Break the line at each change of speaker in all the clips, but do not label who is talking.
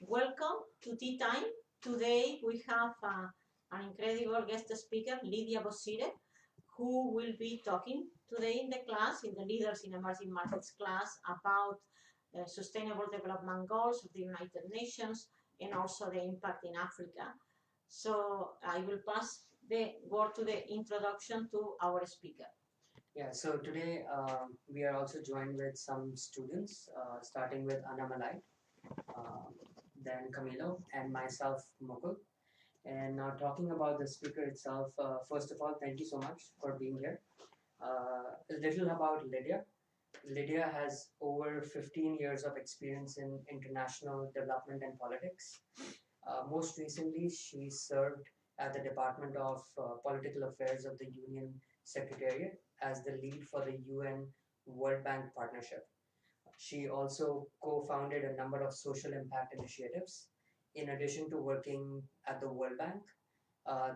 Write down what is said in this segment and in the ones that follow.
Welcome to Tea Time. Today we have an incredible guest speaker, Lydiah Bosire, who will be talking today in the class, in the Leaders in Emerging Markets class, about Sustainable Development Goals of the United Nations and also the impact in Africa. So I will pass the word to the introduction to our speaker.
Yeah, so today we are also joined with some students, starting with Anna Malai, then Camilo, and myself, Mukul. And now talking about the speaker itself, first of all, thank you so much for being here. A little about Lydiah. Lydiah has over 15 years of experience in international development and politics. Most recently, she served at the Department of Political Affairs of the Union Secretariat as the lead for the UN World Bank Partnership. She also co-founded a number of social impact initiatives. In addition to working at the World Bank,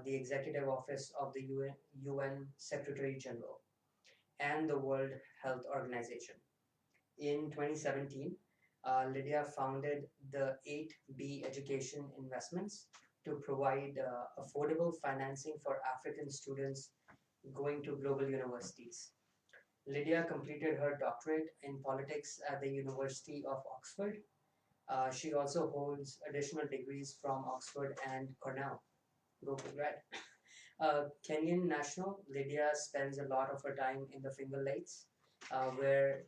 the Executive Office of the UN Secretary General, and the World Health Organization. In 2017, Lydiah founded the 8B Education Investments to provide affordable financing for African students going to global universities. Lydiah completed her doctorate in politics at the University of Oxford. She also holds additional degrees from Oxford and Cornell. Go for grad. Kenyan national, Lydiah spends a lot of her time in the Finger Lakes, where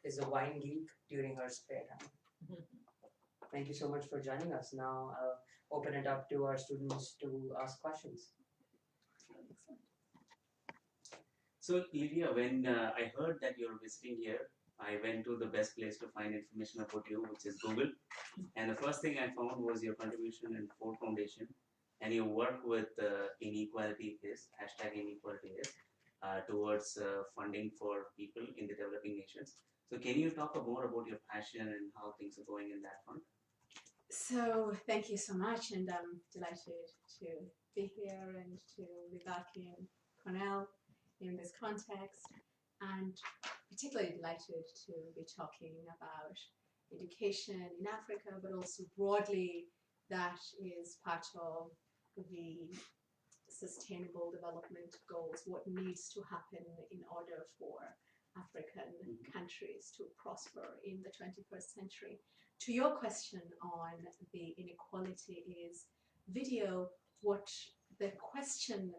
is a wine geek during her spare time. Thank you so much for joining us. Now I'll open it up to our students to ask questions.
So, Lydiah, when I heard that you're visiting here, I went to the best place to find information about you, which is Google. And the first thing I found was your contribution in Ford Foundation and your work with inequality is, hashtag inequality is, towards funding for people in the developing nations. So can you talk more about your passion and how things are going in that front?
So thank you so much, and I'm delighted to be here and to be back in Cornell in this context, and particularly delighted to be talking about education in Africa, but also broadly that is part of the Sustainable Development Goals, what needs to happen in order for African countries to prosper in the 21st century. To your question on the inequality is video, what the question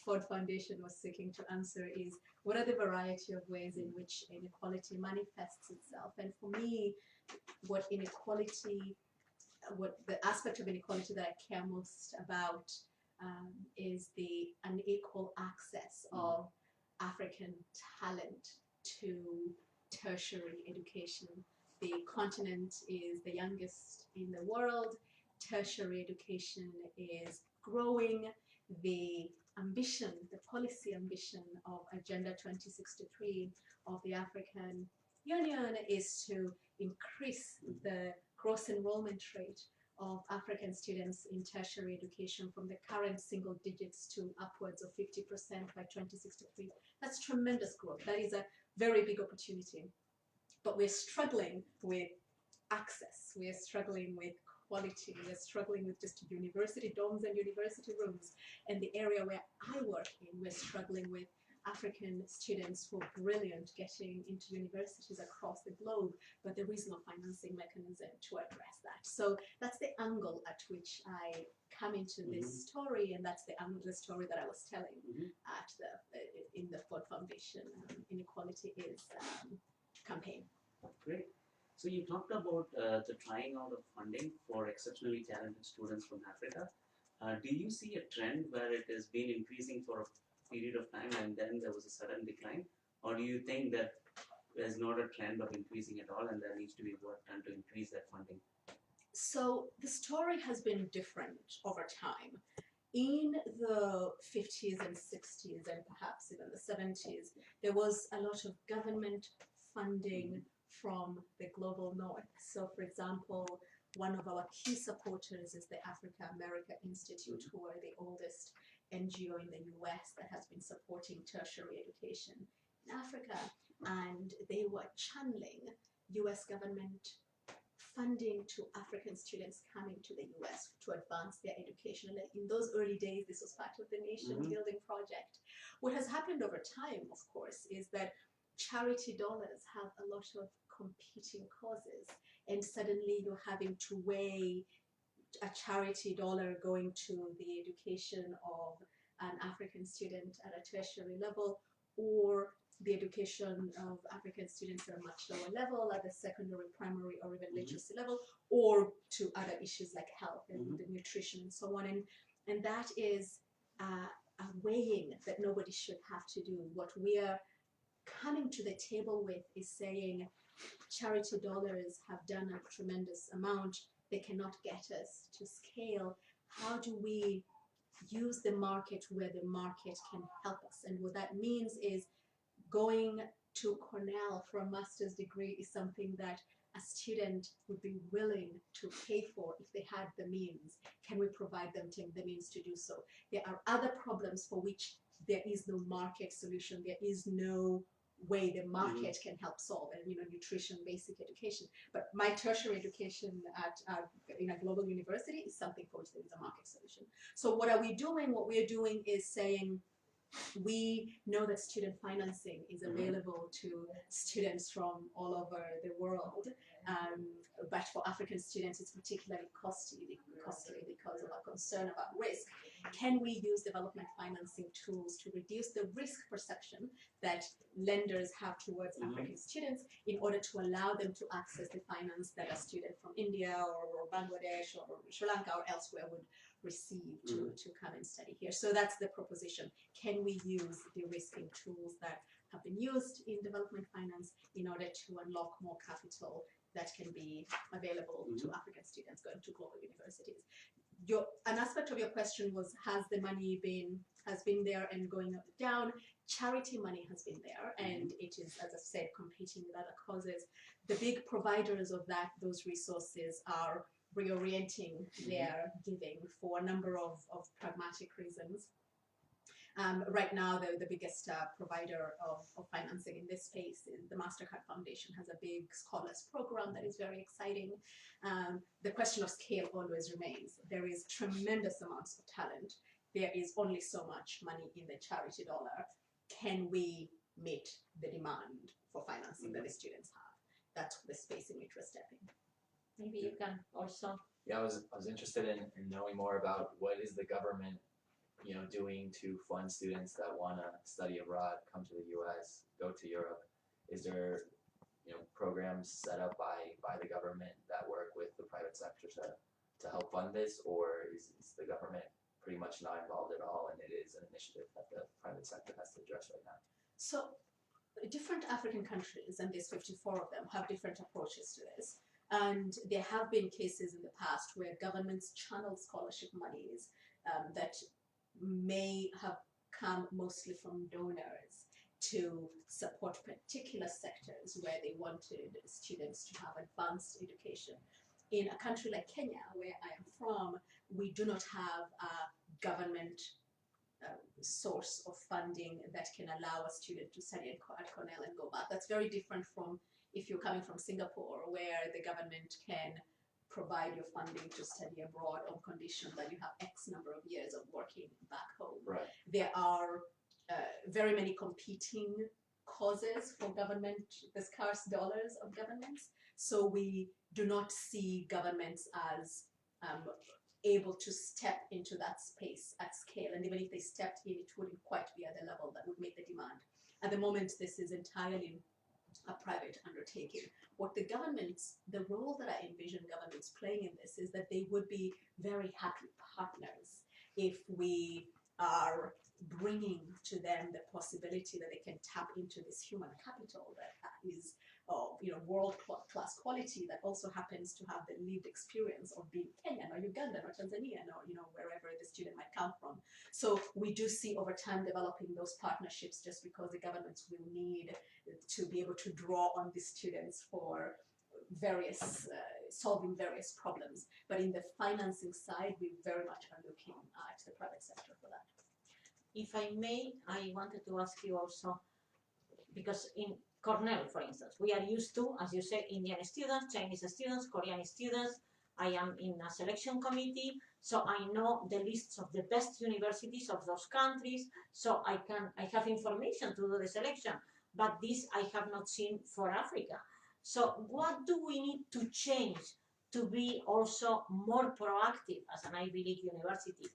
Ford Foundation was seeking to answer is, what are the variety of ways in which inequality manifests itself? And for me, what the aspect of inequality that I care most about is the unequal access of African talent to tertiary education. The continent is the youngest in the world. Tertiary education is growing. The ambition, the policy ambition of Agenda 2063 of the African Union is to increase the gross enrollment rate of African students in tertiary education from the current single digits to upwards of 50% by 2063. That's tremendous growth. That is a very big opportunity. But we're struggling with access. We're struggling with quality. We're struggling with just university dorms and university rooms. And the area where I work in, we're struggling with African students who are brilliant getting into universities across the globe, but there is no financing mechanism to address that. So that's the angle at which I come into this story, and that's the story that I was telling at in the Ford Foundation Inequality is campaign.
Great. So you talked about the trying out of funding for exceptionally talented students from Africa. Do you see a trend where it has been increasing for a period of time and then there was a sudden decline? Or do you think that there's not a trend of increasing at all and there needs to be work done to increase that funding?
So the story has been different over time. In the 50s and 60s and perhaps even the 70s, there was a lot of government funding from the global north. So for example, one of our key supporters is the Africa America Institute, who are the oldest NGO in the US that has been supporting tertiary education in Africa. And they were channeling US government funding to African students coming to the US to advance their education. And in those early days, this was part of the nation building project. What has happened over time, of course, is that charity dollars have a lot of competing causes, and suddenly you're having to weigh a charity dollar going to the education of an African student at a tertiary level, or the education of African students at a much lower level, at the secondary, primary, or even literacy level, or to other issues like health and the nutrition and so on. And that is a weighing that nobody should have to do. What we are coming to the table with is saying charity dollars have done a tremendous amount. They cannot get us to scale. How do we use the market where the market can help us? And what that means is going to Cornell for a master's degree is something that a student would be willing to pay for if they had the means. Can we provide them the means to do so? There are other problems for which there is no market solution. There is no way the market can help solve, and nutrition, basic education. But my tertiary education in a global university is something for which there is a market solution. So what are we doing? What we are doing is saying, we know that student financing is available to students from all over the world, but for African students it's particularly costly because of a concern about risk. Can we use development financing tools to reduce the risk perception that lenders have towards African students in order to allow them to access the finance that a student from India or Bangladesh or Sri Lanka or elsewhere would receive to come and study here? So that's the proposition. Can we use de-risking tools that have been used in development finance in order to unlock more capital that can be available to African students going to global universities? An aspect of your question was, has the money been there and going up and down? Charity money has been there, and it is, as I said, competing with other causes. The big providers of those resources are reorienting their giving for a number of pragmatic reasons. Right now, the biggest provider of financing in this space is the MasterCard Foundation. Has a big scholars program that is very exciting. The question of scale always remains. There is tremendous amounts of talent. There is only so much money in the charity dollar. Can we meet the demand for financing that the students have? That's the space in which we're stepping.
Maybe you can also.
Yeah, I was interested in knowing more about what is the government doing to fund students that want to study abroad, come to the US, go to Europe. Is there programs set up by the government that work with the private sector to help fund this, or is the government pretty much not involved at all, and it is an initiative that the private sector has to address right now?
So different African countries, and there's 54 of them, have different approaches to this. And there have been cases in the past where governments channeled scholarship monies that may have come mostly from donors to support particular sectors where they wanted students to have advanced education. In a country like Kenya, where I am from, we do not have a government source of funding that can allow a student to study at Cornell and go back. That's very different from if you're coming from Singapore, where the government can provide your funding to study abroad on condition that you have X number of years of working back home.
Right.
There are very many competing causes for government, the scarce dollars of governments. So we do not see governments as able to step into that space at scale. And even if they stepped in, it wouldn't quite be at the level that would meet the demand. At the moment, this is entirely a private undertaking. What the role that I envision governments playing in this is that they would be very happy partners if we are bringing to them the possibility that they can tap into this human capital that is world-class quality, that also happens to have the lived experience of being Kenyan or Ugandan or Tanzanian or wherever the student might come from. So we do see over time developing those partnerships, just because the governments will need to be able to draw on these students for various solving various problems. But in the financing side, we very much are looking at the private sector for that.
If I may, I wanted to ask you also, because Cornell, for instance. We are used to, as you say, Indian students, Chinese students, Korean students. I am in a selection committee, so I know the lists of the best universities of those countries, so I have information to do the selection. But this I have not seen for Africa. So what do we need to change to be also more proactive as an Ivy League university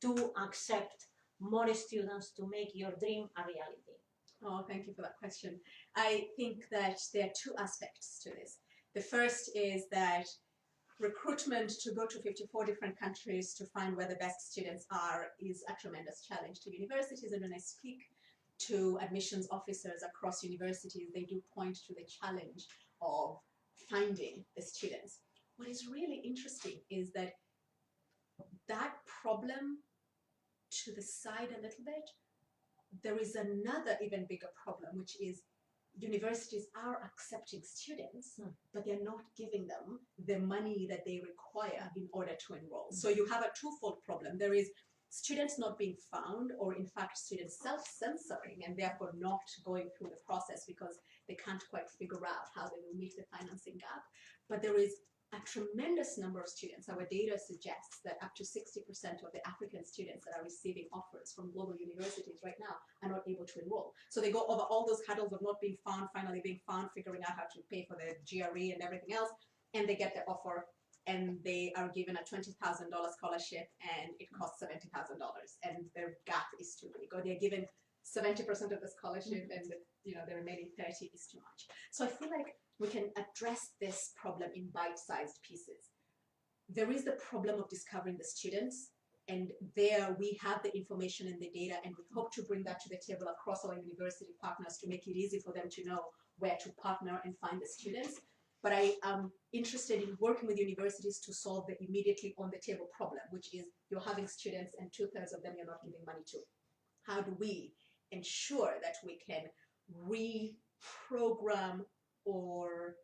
to accept more students to make your dream a reality?
Oh, thank you for that question. I think that there are two aspects to this. The first is that recruitment to go to 54 different countries to find where the best students are is a tremendous challenge to universities. And when I speak to admissions officers across universities, they do point to the challenge of finding the students. What is really interesting is that problem to the side a little bit, there is another even bigger problem, which is universities are accepting students, but they're not giving them the money that they require in order to enroll. So you have a twofold problem. There is students not being found, or in fact students self-censoring and therefore not going through the process because they can't quite figure out how they will meet the financing gap. But there is a tremendous number of students. Our data suggests that up to 60% of the African students that are receiving offers from global universities right now are not able to enroll. So they go over all those hurdles of not being found, finally being found, figuring out how to pay for the GRE and everything else, and they get the offer and they are given a $20,000 scholarship and it costs $70,000 and their gap is too big, or they're given 70% of the scholarship and the remaining 30 is too much. So I feel like we can address this problem in bite-sized pieces. There is the problem of discovering the students, and there we have the information and the data, and we hope to bring that to the table across our university partners to make it easy for them to know where to partner and find the students. But I am interested in working with universities to solve the immediately on the table problem, which is you're having students and 2/3 of them you're not giving money to. How do we ensure that we can reprogram or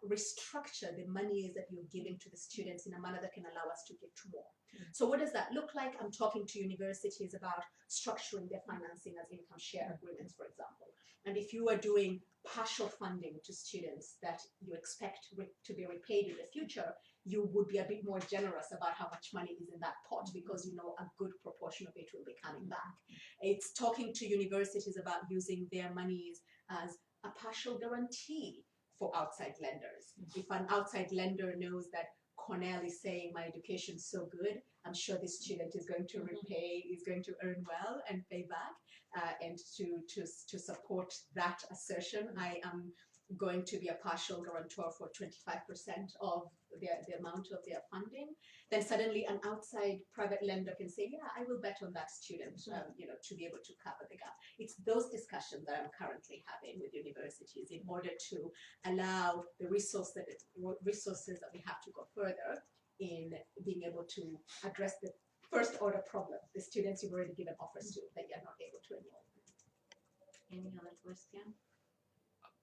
restructure the monies that you're giving to the students in a manner that can allow us to give to more? So what does that look like? I'm talking to universities about structuring their financing as income share agreements, for example. And if you are doing partial funding to students that you expect to be repaid in the future, you would be a bit more generous about how much money is in that pot because you know a good proportion of it will be coming back. It's talking to universities about using their monies as a partial guarantee for outside lenders. If an outside lender knows that Cornell is saying my education is so good, I'm sure this student is going to repay, is going to earn well and pay back. And to support that assertion, I am going to be a partial guarantor for 25% of the amount of their funding. Then suddenly an outside private lender can say, yeah, I will bet on that student, to be able to cover the gap. It's those discussions that I'm currently having with universities in order to allow the resources that we have to go further in being able to address the first order problem, the students you've already given offers to that you're not able to enroll.
Any other question?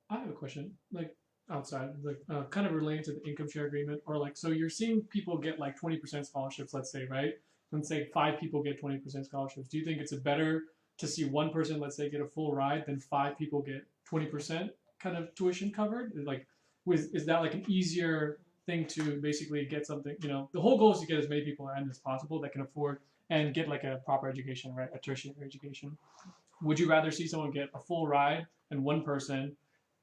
I have a question, like outside, like kind of related to the income share agreement, or like, so you're seeing people get like 20% scholarships, let's say, right? Let's say 5 people get 20% scholarships. Do you think it's better to see one person, let's say, get a full ride than 5 people get 20% kind of tuition covered? Like, is that like an easier thing to basically get something, the whole goal is to get as many people in as possible that can afford and get like a proper education, right? A tertiary education. Would you rather see someone get a full ride and one person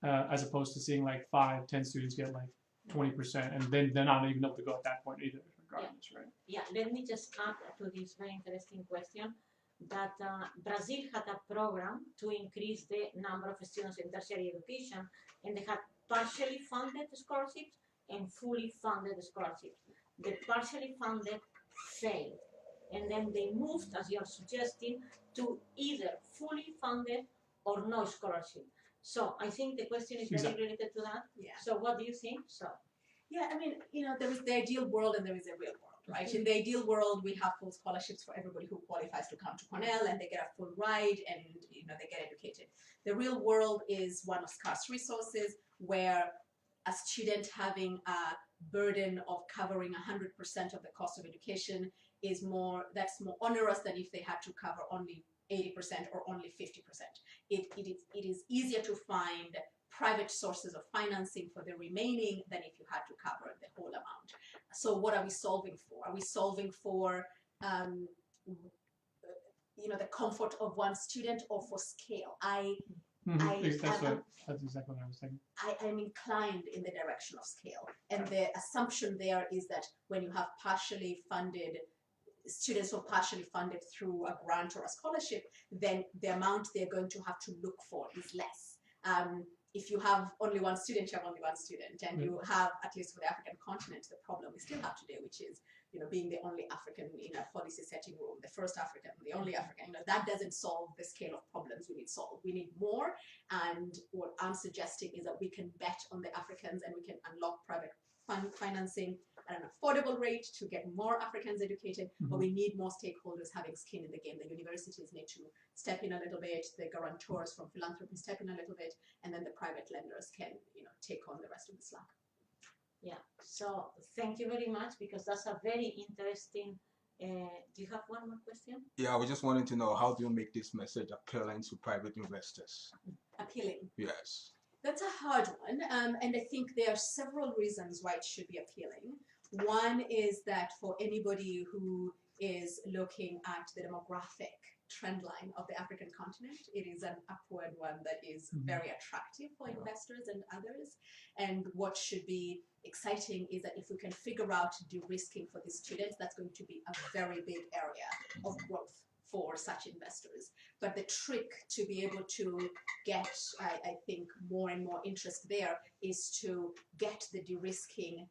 as opposed to seeing like 5, 10 students get like 20% and then they're not even able to go at that point either, regardless, right?
Yeah, let me just add to this very interesting question that Brazil had a program to increase the number of students in tertiary education, and they had partially funded scholarships and fully funded scholarships. The partially funded failed, and then they moved, as you're suggesting, to either fully funded or no scholarship. So I think the question is very related to that.
Yeah.
So what do you think?
Yeah, I mean, there is the ideal world and there is a real world, right? In the ideal world, we have full scholarships for everybody who qualifies to come to Cornell, and they get a full ride and they get educated. The real world is one of scarce resources where a student having a burden of covering 100% of the cost of education is more onerous than if they had to cover only 80% or only 50%. It is easier to find private sources of financing for the remaining than if you had to cover the whole amount. So what are we solving for? Are we solving for the comfort of one student or for scale?
That's exactly what I was thinking.
I'm inclined in the direction of scale. And the assumption there is that when you have partially funded students who are partially funded through a grant or a scholarship, then the amount they're going to have to look for is less. If you have only one student, you have only one student, and you have, at least for the African continent, the problem we still have today, which is, being the only African in a policy setting room, the first African, the only African, that doesn't solve the scale of problems we need solved. We need more, and what I'm suggesting is that we can bet on the Africans and we can unlock private financing at an affordable rate to get more Africans educated, but we need more stakeholders having skin in the game. The universities need to step in a little bit, the guarantors from philanthropy step in a little bit, and then the private lenders can, take on the rest of the slack.
Yeah, so thank you very much, because that's a very interesting. Do you have one more question?
Yeah, I was just wanting to know, how do you make this message appealing to private investors?
Appealing.
Yes.
That's a hard one, and I think there are several reasons why it should be appealing. One is that for anybody who is looking at the demographic trend line of the African continent, it is an upward one that is very attractive for investors and others. And what should be exciting is that if we can figure out de-risking for these students, that's going to be a very big area of growth for such investors. But the trick to be able to get, I think, more and more interest there is to get the de-risking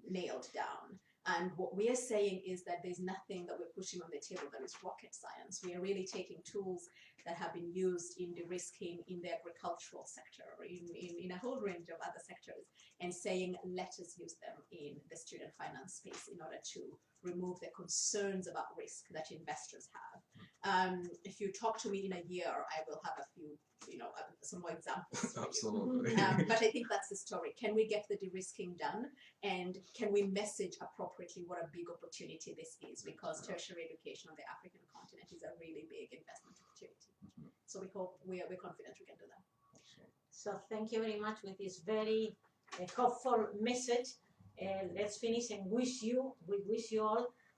nailed down. And what we are saying is that there's nothing that we're pushing on the table that is rocket science. We are really taking tools that have been used in de-risking in the agricultural sector, or in a whole range of other sectors, and saying, let us use them in the student finance space in order to remove the concerns about risk that investors have. If you talk to me in a year, I will have a few, some more examples.
Absolutely.
But I think that's the story. Can we get the de-risking done? And can we message appropriately what a big opportunity this is? Because tertiary education on the African continent is a really big investment opportunity. So we're confident we can do that.
So thank you very much with this very hopeful message. Let's finish and we wish you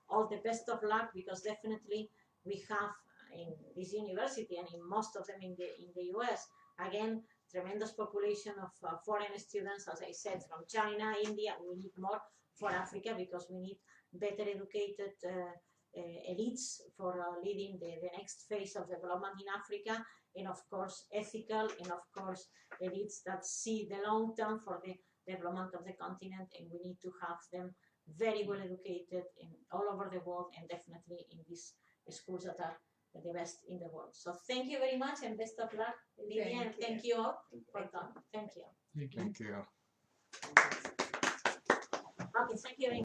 all the best of luck, because definitely we have in this university and in most of them in the US, again, tremendous population of foreign students, as I said, from China, India. We need more for Africa, because we need better educated elites for leading the next phase of development in Africa, and of course ethical, and of course elites that see the long term for the development of the continent, and we need to have them very well educated in all over the world, and definitely in these schools that are the best in the world. So thank you very much, and best of luck, Lydia, and thank you all for coming. Thank you.
Thank you.
Okay, thank you very much.